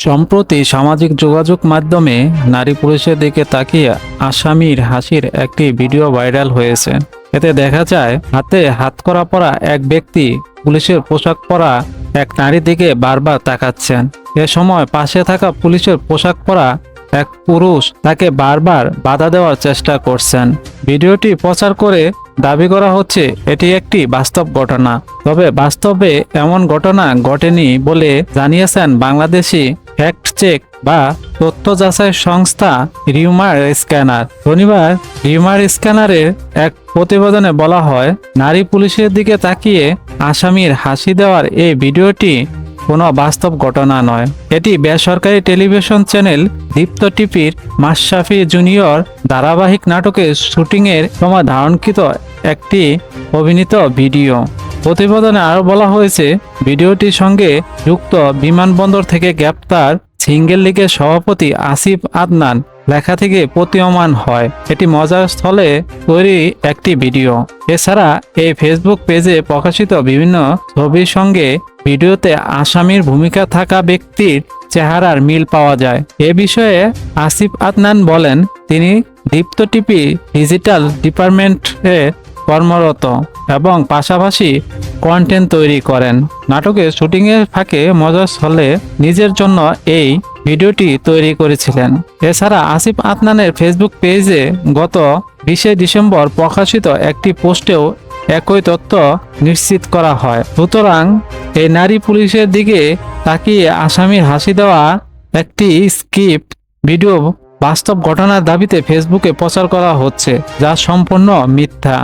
সম্প্রতি সামাজিক যোগাযোগ মাধ্যমে নারী পুলিশের দিকে তাকিয়ে আসামির হাসির একটি ভিডিও ভাইরাল হয়েছে। এতে দেখা যায় হাতে হাতকড়া পরা এক ব্যক্তি পুলিশের পোশাক পরা এক নারীর দিকে বারবার তাকাচ্ছেন। এ সময় পাশে থাকা পুলিশের পোশাক পরা এক পুরুষ তাকে বারবার বাধা দেওয়ার চেষ্টা করছেন। ভিডিওটি প্রচার করে দাবি করা হচ্ছে এটি একটি বাস্তব ঘটনা, তবে বাস্তবে এমন ঘটনা ঘটেনি বলে জানিয়েছেন বাংলাদেশি ফ্যাক্ট চেক বা তথ্য যাচাই সংস্থা রিউমার স্ক্যানার। শনিবার রিউমার স্ক্যানারের এক প্রতিবেদনে বলা হয়, নারী পুলিশের দিকে তাকিয়ে আসামির হাসি দেওয়ার এই ভিডিওটি কোনো বাস্তব ঘটনা নয়। এটি বেসরকারি টেলিভিশন চ্যানেল দীপ্ত টিভির মাশরাফি জুনিয়র ধারাবাহিক নাটকের শুটিংয়ের সময় ধারণকৃত একটি অভিনীত ভিডিও। প্রতিবেদনে আরও বলা হয়েছে, ভিডিওটির সঙ্গে যুক্ত বিমানবন্দর থেকে গ্রেপ্তার সিঙ্গেল লীগের সভাপতি আসিফ আদনান লেখা থেকে প্রতীয়মান হয়। এটি মজার স্থলে তৈরি একটি ভিডিও। এছাড়া এই ফেসবুক পেজে প্রকাশিত বিভিন্ন ছবির সঙ্গে ভিডিওতে আসামির ভূমিকা থাকা ব্যক্তির চেহারার মিল পাওয়া যায়। এ বিষয়ে আসিফ আদনান বলেন, তিনি দীপ্ত টিভি ডিজিটাল ডিপার্টমেন্টে কর্মরত এবং পাশাপাশি কন্টেন্ট তৈরি করেন। নাটকের শুটিংয়ের ফাঁকে মজার ছলে নিজের জন্য এই ভিডিওটি তৈরি করেছিলেন। এছাড়া আসিফ আদনানের ফেসবুক পেজে গত 20 ডিসেম্বর প্রকাশিত একটি পোস্টেও একই তথ্য নিশ্চিত করা হয়। সুতরাং এই নারী পুলিশের দিকে তাকিয়ে আসামির হাসি দেওয়া একটি স্ক্রিপ্ট ভিডিও বাস্তব ঘটনার দাবিতে ফেসবুকে প্রচার করা হচ্ছে, যা সম্পূর্ণ মিথ্যা।